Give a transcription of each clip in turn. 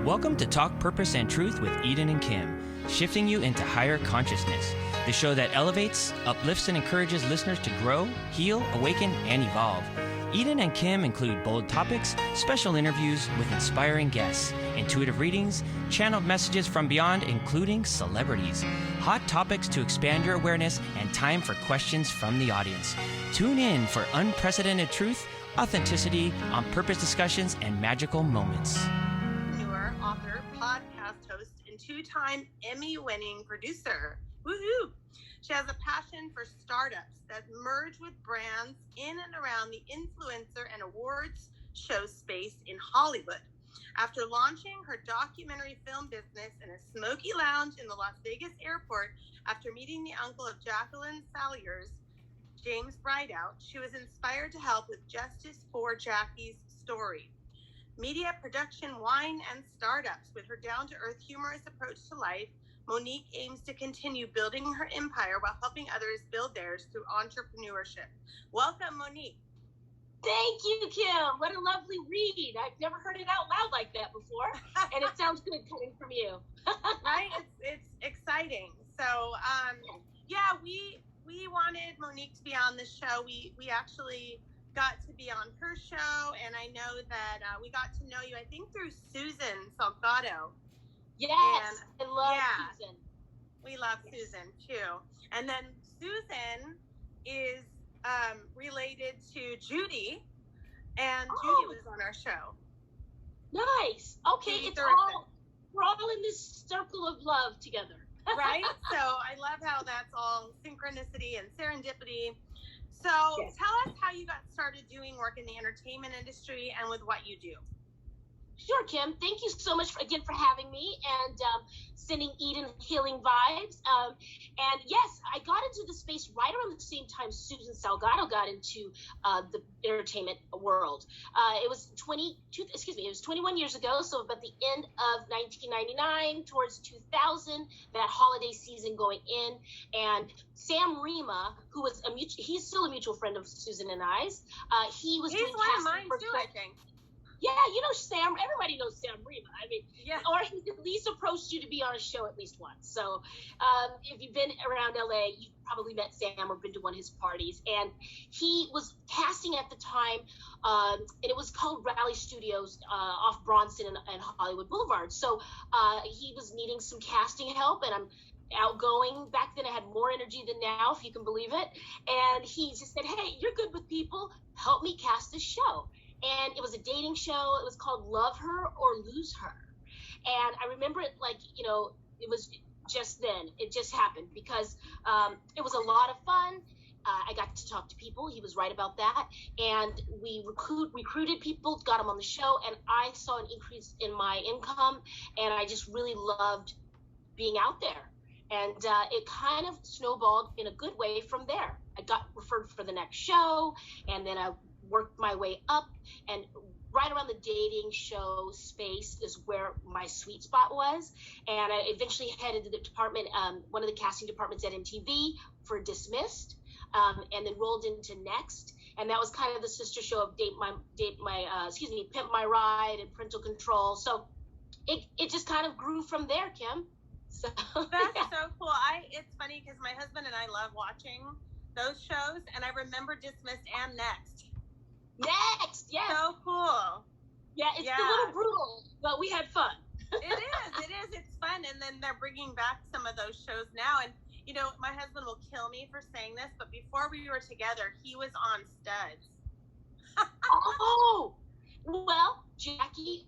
Welcome to Talk Purpose and Truth with Eden and Kim, shifting you into higher consciousness, the show that elevates, uplifts, and encourages listeners to grow, heal, awaken, and evolve. Eden and Kim include bold topics, special interviews with inspiring guests, intuitive readings, channeled messages from beyond, including celebrities, hot topics to expand your awareness, and time for questions from the audience. Tune in for unprecedented truth, authenticity, on-purpose discussions, and magical moments. Author, podcast host, and two-time Emmy-winning producer. Woohoo! She has a passion for startups that merge with brands in and around the influencer and awards show space in Hollywood. After launching her documentary film business in a smoky lounge in the Las Vegas airport after meeting the uncle of Jacqueline Salyers, James Brideout, she was inspired to help with Justice for Jackie's story. Media, production, wine, and startups. With her down-to-earth, humorous approach to life, Monique aims to continue building her empire while helping others build theirs through entrepreneurship. Welcome, Monique. Thank you, Kim. What a lovely read. I've never heard it out loud like that before, and it sounds good coming from you. Right? It's exciting. So, we wanted Monique to be on the show. We actually got to be on her show, and I know that we got to know you, I think, through Susan Salgado. Yes, I love Susan. We love Susan, too. And then Susan is related to Judy, and Judy was on our show. Nice. Okay, Judy we're all in this circle of love together. Right? So I love how that's all synchronicity and serendipity. So Tell us how you got started doing work in the entertainment industry and with what you do. Sure, Kim. Thank you so much again for having me and sending Eden healing vibes. And yes, I got into the space right around the same time Susan Salgado got into the entertainment world. It was 21 years ago. So about the end of 1999 towards 2000, that holiday season going in, and Sam Rima, who was he's still a mutual friend of Susan and I's. He's one of mine too, I think. Yeah, you know Sam. Everybody knows Sam Rima. I mean, or he's at least approached you to be on a show at least once. So if you've been around LA, you've probably met Sam or been to one of his parties. And he was casting at the time, and it was called Raleigh Studios off Bronson and Hollywood Boulevard. So he was needing some casting help, and I'm outgoing. Back then I had more energy than now, if you can believe it. And he just said, "Hey, you're good with people. Help me cast this show." And it was a dating show. It was called Love Her or Lose Her. And I remember it like, it was just then. It just happened because it was a lot of fun. I got to talk to people. He was right about that. And we recruited people, got them on the show, and I saw an increase in my income. And I just really loved being out there. And it kind of snowballed in a good way from there. I got referred for the next show, and then I worked my way up, and right around the dating show space is where my sweet spot was. And I eventually headed to the department, one of the casting departments at MTV for Dismissed, and then rolled into Next. And that was kind of the sister show of Pimp My Ride and Parental Control. So it just kind of grew from there, Kim. So that's so cool. It's funny because my husband and I love watching those shows, and I remember Dismissed and Next. Next, yeah. So cool. Yeah, it's a little brutal, but we had fun. It is. It's fun. And then they're bringing back some of those shows now. And, my husband will kill me for saying this, but before we were together, he was on Studs. Oh, well, Jackie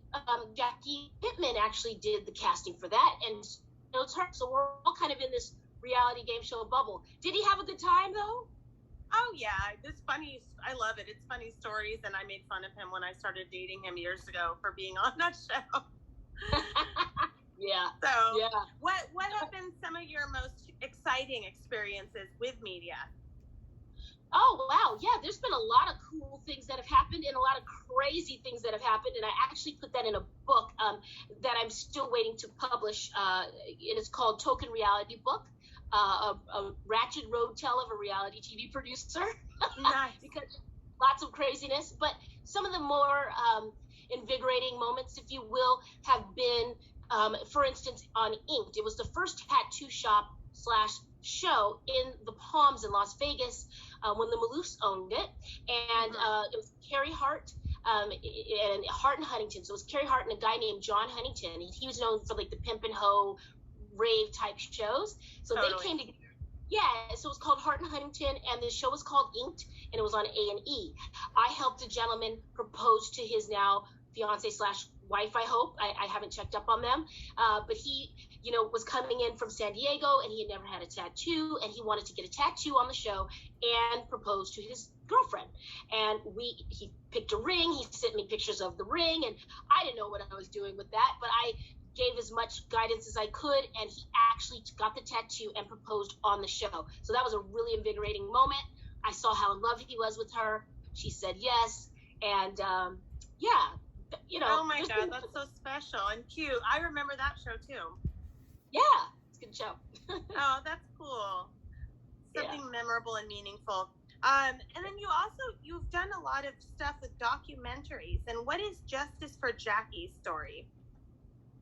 Pittman actually did the casting for that. And it's her. So we're all kind of in this reality game show bubble. Did he have a good time, though? Oh, yeah. It's funny. I love it. It's funny stories, and I made fun of him when I started dating him years ago for being on that show. Yeah. So, yeah. What have been some of your most exciting experiences with media? Oh, wow. Yeah, there's been a lot of cool things that have happened and a lot of crazy things that have happened, and I actually put that in a book that I'm still waiting to publish. It is called Token Reality Book. A ratchet road tell of a reality TV producer. Nice. Because lots of craziness, but some of the more invigorating moments, if you will, have been, for instance, on Inked. It was the first tattoo shop / show in the Palms in Las Vegas when the Maloofs owned it. And it was Carrie Hart and Hart and Huntington. So it was Carrie Hart and a guy named John Huntington. He was known for like the Pimp and Hoe rave type shows. So they came together. Yeah, so it was called Hart and Huntington, and the show was called Inked, and it was on A&E. I helped a gentleman propose to his now fiance / wife, I hope. I haven't checked up on them. But he, was coming in from San Diego, and he had never had a tattoo, and he wanted to get a tattoo on the show and propose to his girlfriend. And he picked a ring. He sent me pictures of the ring, and I didn't know what I was doing with that, but I gave as much guidance as I could, and he actually got the tattoo and proposed on the show. So that was a really invigorating moment. I saw how in love he was with her. She said yes, and Oh my God, that's so special and cute. I remember that show too. Yeah, it's a good show. Oh, that's cool. Something memorable and meaningful. And then you've done a lot of stuff with documentaries. And what is Justice for Jackie's story?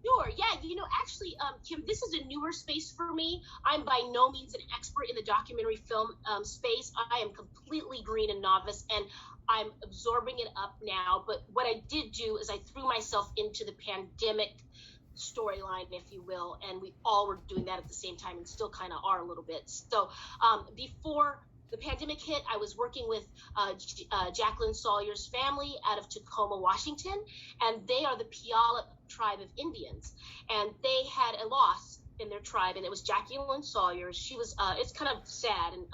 Sure. Yeah. Actually, Kim, this is a newer space for me. I'm by no means an expert in the documentary film space. I am completely green and novice, and I'm absorbing it up now. But what I did do is I threw myself into the pandemic storyline, if you will, and we all were doing that at the same time and still kind of are a little bit. So before the pandemic hit, I was working with Jacqueline Sawyer's family out of Tacoma, Washington, and they are the Puyallup tribe of Indians, and they had a loss in their tribe, and it was Jacqueline Sawyer. She was, it's kind of sad, and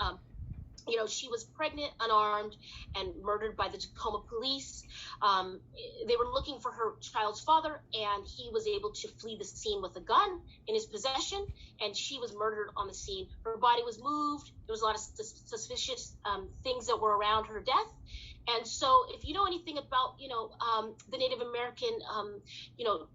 she was pregnant, unarmed, and murdered by the Tacoma police. They were looking for her child's father, and he was able to flee the scene with a gun in his possession, and she was murdered on the scene. Her body was moved. There was a lot of suspicious things that were around her death. And so if you know anything about, the Native American,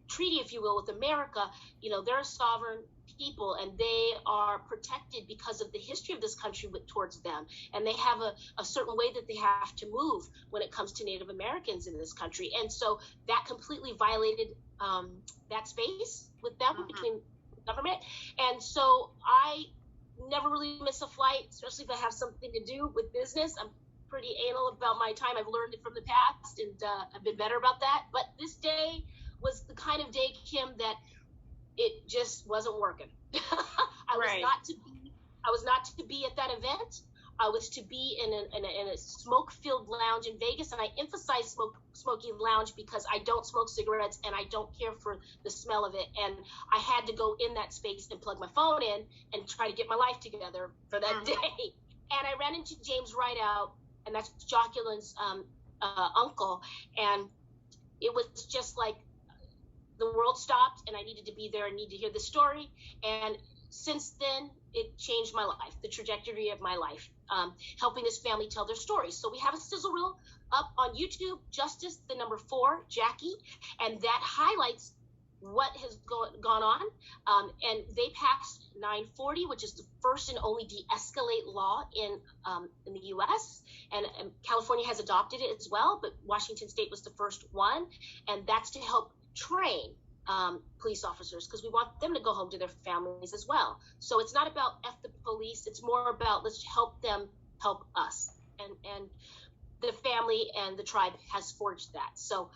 treaty, if you will, with America, they're a sovereign people, and they are protected because of the history of this country towards them. And they have a certain way that they have to move when it comes to Native Americans in this country. And so that completely violated that space with them between government. And so I never really miss a flight, especially if I have something to do with business. I'm pretty anal about my time. I've learned it from the past, and I've been better about that. But this day was the kind of day, Kim, that it just wasn't working. I was not to be at that event. I was to be in a smoke-filled lounge in Vegas, and I emphasize smoky lounge because I don't smoke cigarettes and I don't care for the smell of it. And I had to go in that space and plug my phone in and try to get my life together for that day. And I ran into James Rideout, and that's Jacqueline's uncle, and it was just like the world stopped, and I needed to be there and need to hear the story. And since then, it changed my life, the trajectory of my life, helping this family tell their stories. So we have a sizzle reel up on YouTube, Justice, the number 4, Jackie, and that highlights what has gone on. And they passed 940, which is the first and only de-escalate law in the U.S., and California has adopted it as well, but Washington State was the first one, and that's to help train police officers, because we want them to go home to their families as well. So it's not about F the police, it's more about let's help them help us. And the family and the tribe has forged that. So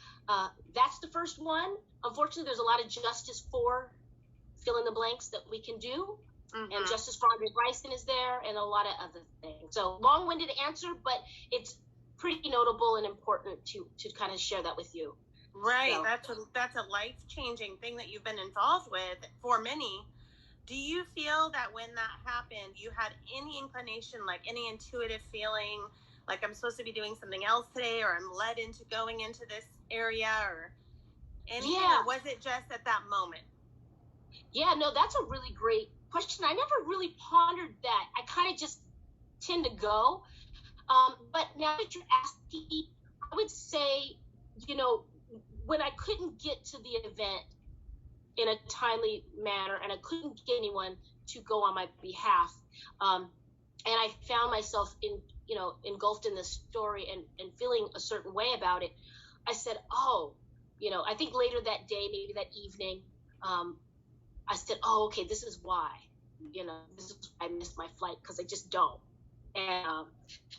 that's the first one. Unfortunately, there's a lot of justice for fill in the blanks that we can do. And Justice for Andre Bryson is there, and a lot of other things. So long-winded answer, but it's pretty notable and important to kind of share that with you. Right. So. That's a life-changing thing that you've been involved with for many. Do you feel that when that happened, you had any inclination, like any intuitive feeling, like I'm supposed to be doing something else today, or I'm led into going into this area, or anything? Yeah. Or was it just at that moment? Yeah, no, that's a really great question. I never really pondered that. I kind of just tend to go. But now that you're asking, I would say, when I couldn't get to the event in a timely manner, and I couldn't get anyone to go on my behalf, and I found myself engulfed in this story and feeling a certain way about it, I said, oh, I think later that day, maybe that evening, I said, oh, okay, this is why, this is why I missed my flight, because I just don't. And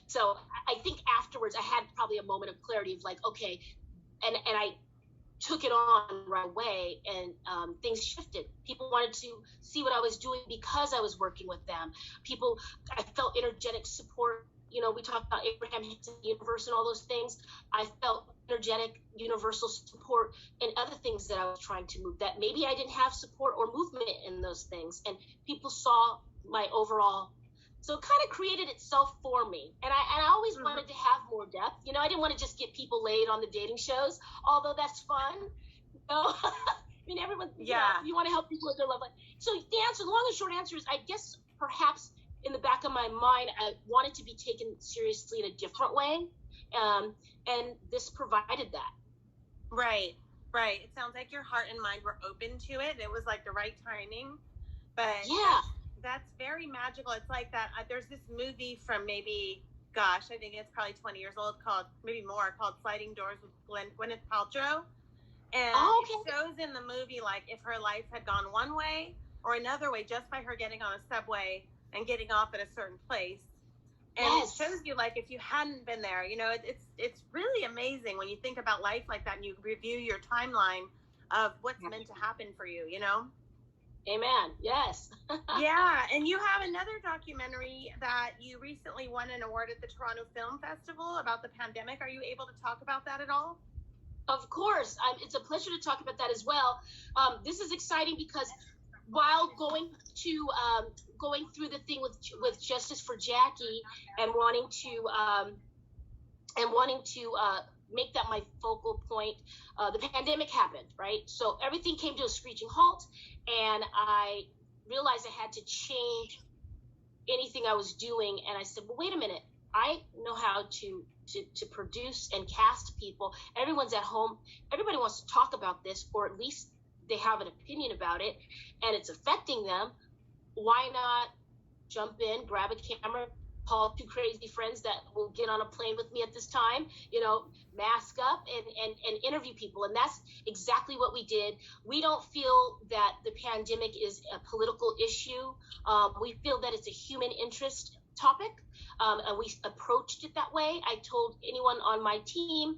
so I think afterwards I had probably a moment of clarity of like, okay, and I took it on right away, and things shifted. People wanted to see what I was doing because I was working with them. I felt energetic support. We talked about Abraham Hicks and the universe and all those things. I felt energetic, universal support in other things that I was trying to move, that maybe I didn't have support or movement in those things. And people saw my overall, so it kind of created itself for me. And I always wanted to have more depth. I didn't want to just get people laid on the dating shows, although that's fun. I mean, everyone, you want to help people with their love life. So the long and short answer is, I guess perhaps in the back of my mind, I wanted to be taken seriously in a different way. And this provided that. Right. It sounds like your heart and mind were open to it. It was like the right timing. But yeah, that's very magical. It's like that. There's this movie from maybe, I think it's probably 20 years old, called Sliding Doors with Gwyneth Paltrow. And it shows in the movie, like, if her life had gone one way or another way, just by her getting on a subway and getting off at a certain place. And it shows you, like, if you hadn't been there, it's really amazing when you think about life like that and you review your timeline of what's meant to happen for you, Amen. Yes. Yeah. And you have another documentary that you recently won an award at the Toronto Film Festival about the pandemic. Are you able to talk about that at all? Of course. It's a pleasure to talk about that as well. This is exciting because while going through the thing with Justice for Jackie and wanting to make that my focal point, the pandemic happened, right? So everything came to a screeching halt, and I realized I had to change anything I was doing. And I said, well, wait a minute. I know how to produce and cast people. Everyone's at home. Everybody wants to talk about this, or at least they have an opinion about it, and it's affecting them. Why not jump in, grab a camera, call 2 crazy friends that will get on a plane with me at this time, mask up and interview people. And that's exactly what we did. We don't feel that the pandemic is a political issue. We feel that it's a human interest topic. And we approached it that way. I told anyone on my team,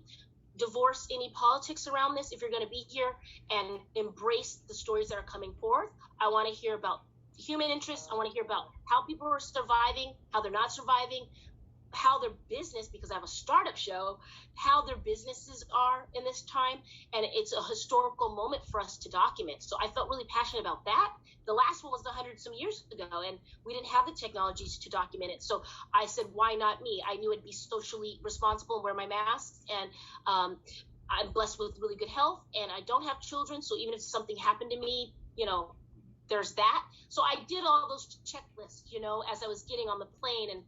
divorce any politics around this if you're going to be here, and embrace the stories that are coming forth. I want to hear about human interest. I want to hear about how people are surviving, how they're not surviving, how their business, because I have a startup show, how their businesses are in this time. And it's a historical moment for us to document. So I felt really passionate about that. The last one was 100 some years ago, and we didn't have the technologies to document it. So I said, why not me? I knew it'd be socially responsible and wear my masks. And I'm blessed with really good health, and I don't have children. So even if something happened to me, there's that. So I did all those checklists, as I was getting on the plane, and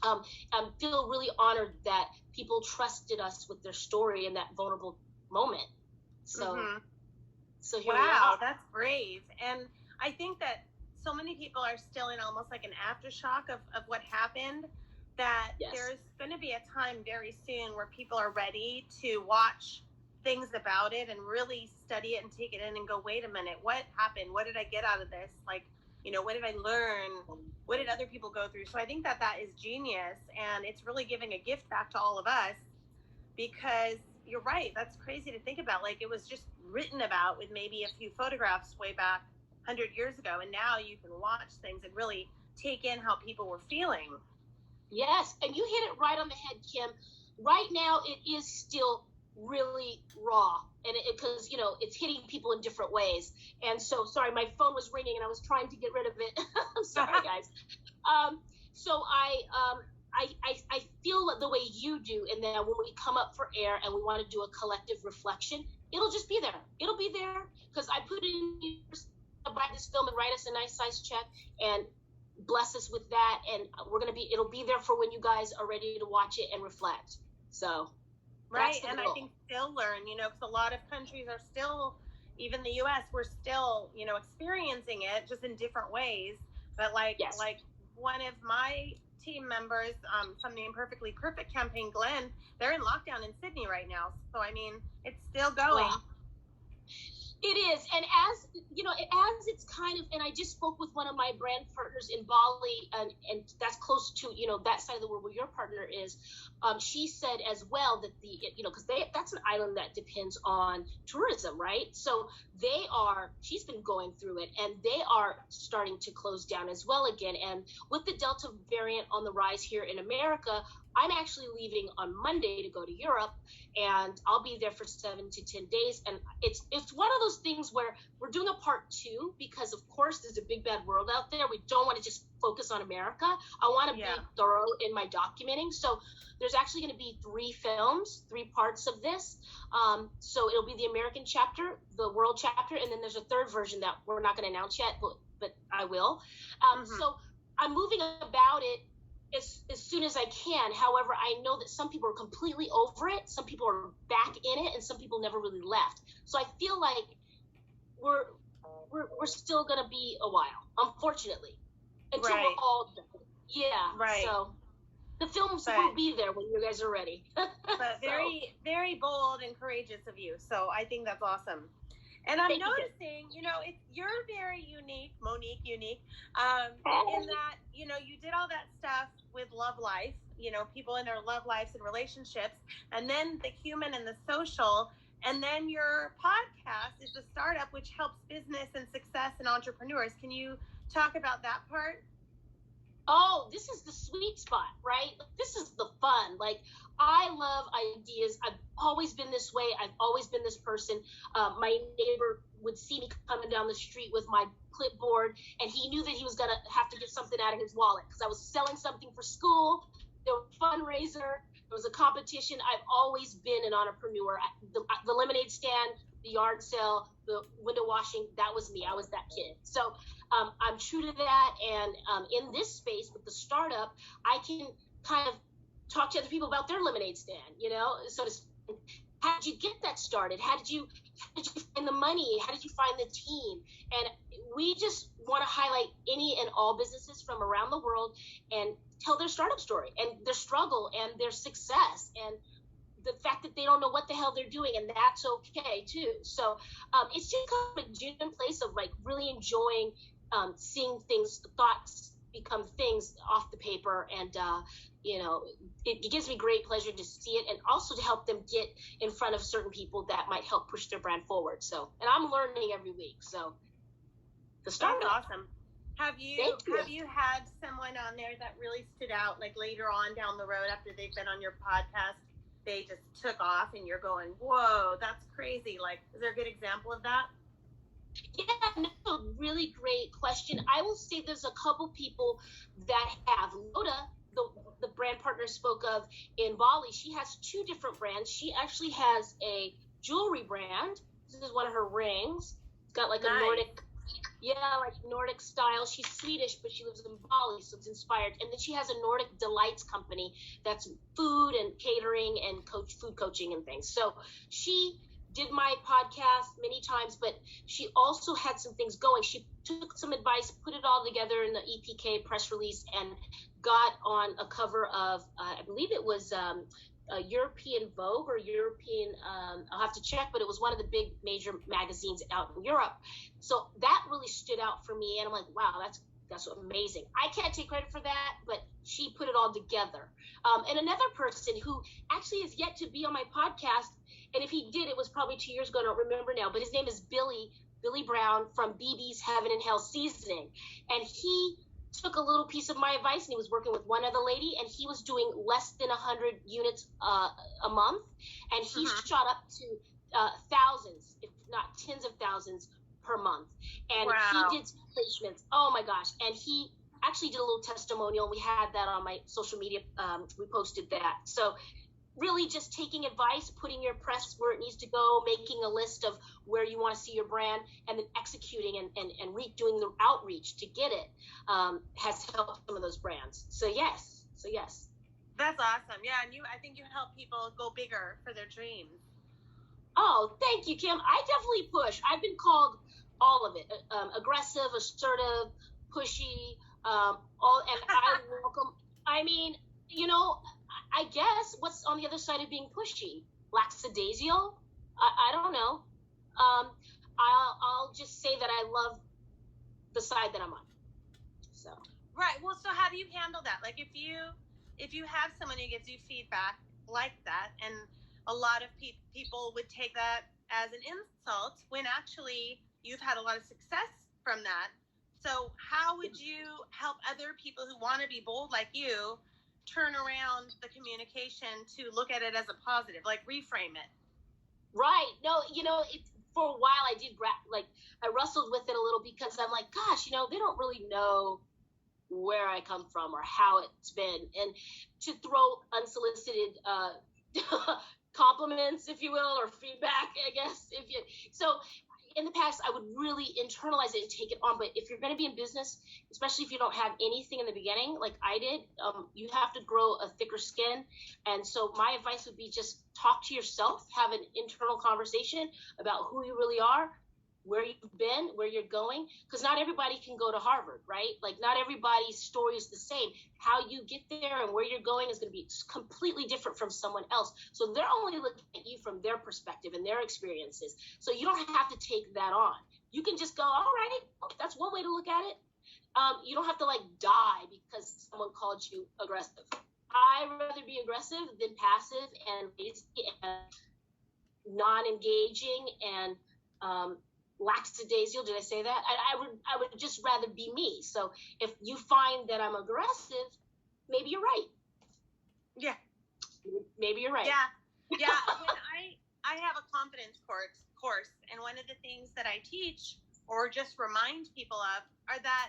I feel really honored that people trusted us with their story in that vulnerable moment. So, so here we are. That's brave. And I think that so many people are still in almost like an aftershock of what happened, that there's going to be a time very soon where people are ready to watch things about it and really study it and take it in and go, wait a minute, what happened? What did I get out of this? Like, what did I learn? What did other people go through? So I think that is genius, and it's really giving a gift back to all of us, because you're right. That's crazy to think about. Like, it was just written about with maybe a few photographs way back 100 years ago, and now you can watch things and really take in how people were feeling. Yes, and you hit it right on the head, Kim. Right now, it is still really raw, and because it's hitting people in different ways. And so, sorry, my phone was ringing and I was trying to get rid of it. I'm sorry, guys. So I feel the way you do, and then when we come up for air and we want to do a collective reflection, it'll just be there. It'll be there because I put in buy this film and write us a nice size check and bless us with that, and it'll be there for when you guys are ready to watch it and reflect. So. Right, and I think still learn, because a lot of countries are still, even the U.S., we're still, experiencing it just in different ways. But like one of my team members from the Imperfectly Perfect campaign, Glenn, they're in lockdown in Sydney right now. So, I mean, it's still going. It is, and as you know, as it's kind of, and I just spoke with one of my brand partners in Bali, and that's close to, you know, that side of the world where your partner is. She said as well that because that's an island that depends on tourism, right? So she's been going through it, and they are starting to close down as well again. And with the Delta variant on the rise here in America, I'm actually leaving on Monday to go to Europe, and I'll be there for 7 to 10 days. And it's one of those things where we're doing a part 2 because, of course, there's a big bad world out there. We don't want to just focus on America. I want to be thorough in my documenting. So there's actually going to be 3 films, 3 parts of this. So it'll be the American chapter, the world chapter, and then there's a 3rd version that we're not going to announce yet, but I will. So I'm moving about it as soon as I can. However, I know that some people are completely over it, some people are back in it, and some people never really left. So I feel like we're still gonna be a while, unfortunately, until we're all done. So the films will be there when you guys are ready. But very, very bold and courageous of you. So I think that's awesome. And I'm noticing, you're very unique, Monique, unique, in that, you did all that stuff with love life, people in their love lives and relationships, and then the human and the social, and then your podcast is a startup which helps business and success and entrepreneurs. Can you talk about that part? Oh, this is the sweet spot, right? This is the fun. Like, I love ideas. I've always been this way. I've always been this person. My neighbor would see me coming down the street with my clipboard, and he knew that he was going to have to get something out of his wallet because I was selling something for school. There was a fundraiser. There was a competition. I've always been an entrepreneur. The lemonade stand, the yard sale, the window washing, that was me. I was that kid. So I'm true to that. And in this space with the startup, I can kind of talk to other people about their lemonade stand, so to speak. How did you get that started? How did you find the money? How did you find the team? And we just want to highlight any and all businesses from around the world and tell their startup story and their struggle and their success and the fact that they don't know what the hell they're doing, and that's okay too. So it's just kind of a genuine place of like really enjoying seeing things, thoughts become things off the paper, and it gives me great pleasure to see it, and also to help them get in front of certain people that might help push their brand forward. So, and I'm learning every week. So the startup. That's awesome. Have you had someone on there that really stood out, like later on down the road after they've been on your podcast, they just took off and you're going, whoa, that's crazy? Like, is there a good example of that? Yeah, no, really great question. I will say there's a couple people that have. Loda, the brand partner spoke of in Bali, she has 2 different brands. She actually has a jewelry brand. This is one of her rings. It's got like a Nordic style. She's Swedish, but she lives in Bali, so it's inspired. And then she has a Nordic Delights company that's food and catering and food coaching and things. So she did my podcast many times, but she also had some things going. She took some advice, put it all together in the EPK press release, and got on a cover of, I believe it was a European Vogue or European, I'll have to check, but it was one of the big major magazines out in Europe. So that really stood out for me, and I'm like, wow, that's amazing. I can't take credit for that, but she put it all together. And another person who actually is yet to be on my podcast, and if he did, it was probably 2 years ago, I don't remember now, but his name is Billy Brown from BB's Heaven and Hell Seasoning. And he took a little piece of my advice, and he was working with one other lady, and he was doing less than 100 units a month. And he shot up to thousands, if not tens of thousands per month. And he did placements. Oh my gosh. And he actually did a little testimonial, and we had that on my social media. We posted that. So really just taking advice, putting your press where it needs to go, making a list of where you want to see your brand, and then executing and doing the outreach to get it has helped some of those brands. So yes. That's awesome. Yeah, and I think you help people go bigger for their dreams. Oh, thank you, Kim. I definitely push. I've been called all of it, aggressive, assertive, pushy, and I welcome. I mean, I guess what's on the other side of being pushy? Lackadaisical? I don't know. I'll just say that I love the side that I'm on. So. Right. Well, so how do you handle that? Like if you have someone who gives you feedback like that, and a lot of people would take that as an insult when actually you've had a lot of success from that. So how would you help other people who want to be bold like you turn around the communication to look at it as a positive, like reframe it? Right. No, for a while I did, I wrestled with it a little because I'm like, gosh, they don't really know where I come from or how it's been. And to throw unsolicited compliments, if you will, or feedback, I guess. So in the past, I would really internalize it and take it on. But if you're going to be in business, especially if you don't have anything in the beginning, like I did, you have to grow a thicker skin. And so my advice would be just talk to yourself, have an internal conversation about who you really are, where you've been, where you're going, because not everybody can go to Harvard, right? Like not everybody's story is the same. How you get there and where you're going is going to be completely different from someone else. So they're only looking at you from their perspective and their experiences. So you don't have to take that on. You can just go, all right, that's one way to look at it. You don't have to die because someone called you aggressive. I'd rather be aggressive than passive and lazy and non-engaging and lackadaisical. Did I say that? I would just rather be me. So if you find that I'm aggressive, maybe you're right. Yeah. Maybe you're right. Yeah. Yeah. When I have a confidence course, and one of the things that I teach or just remind people of are that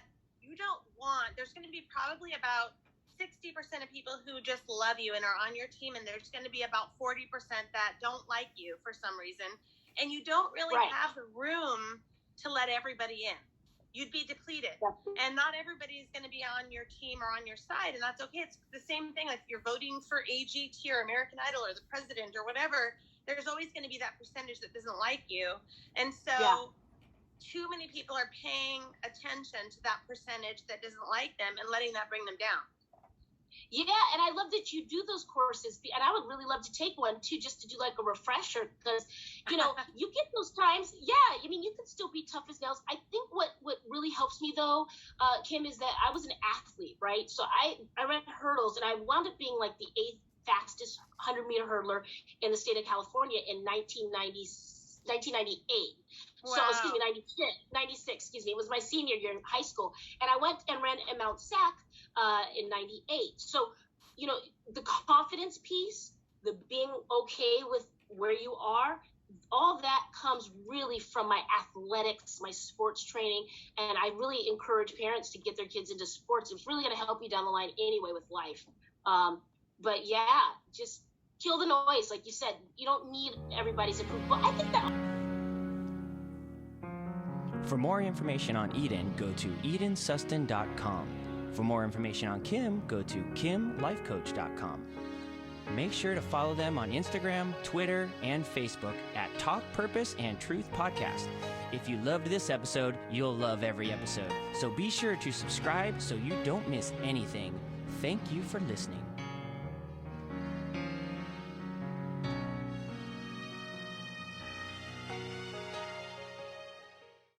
there's going to be probably about 60% of people who just love you and are on your team, and there's going to be about 40% that don't like you for some reason. And you don't really have the room to let everybody in. You'd be depleted. Yeah. And not everybody is going to be on your team or on your side, and that's okay. It's the same thing if you're voting for AGT or American Idol or the president or whatever. There's always going to be that percentage that doesn't like you. And so too many people are paying attention to that percentage that doesn't like them and letting that bring them down. Yeah, and I love that you do those courses, and I would really love to take one too, just to do a refresher, because you get those times. Yeah, you can still be tough as nails. I think what really helps me though, Kim, is that I was an athlete, right? So I ran hurdles, and I wound up being the 8th fastest 100-meter hurdler in the state of California in 1998. Wow. So, 96, it was my senior year in high school. And I went and ran at Mount Sac in 98. So, the confidence piece, the being okay with where you are, all that comes really from my athletics, my sports training. And I really encourage parents to get their kids into sports. It's really going to help you down the line anyway with life. But yeah, just kill the noise. Like you said, you don't need everybody's approval. I think that... For more information on Eden, go to edensustin.com. For more information on Kim, go to kimlifecoach.com. Make sure to follow them on Instagram, Twitter, and Facebook at Talk Purpose and Truth Podcast. If you loved this episode, you'll love every episode. So be sure to subscribe so you don't miss anything. Thank you for listening.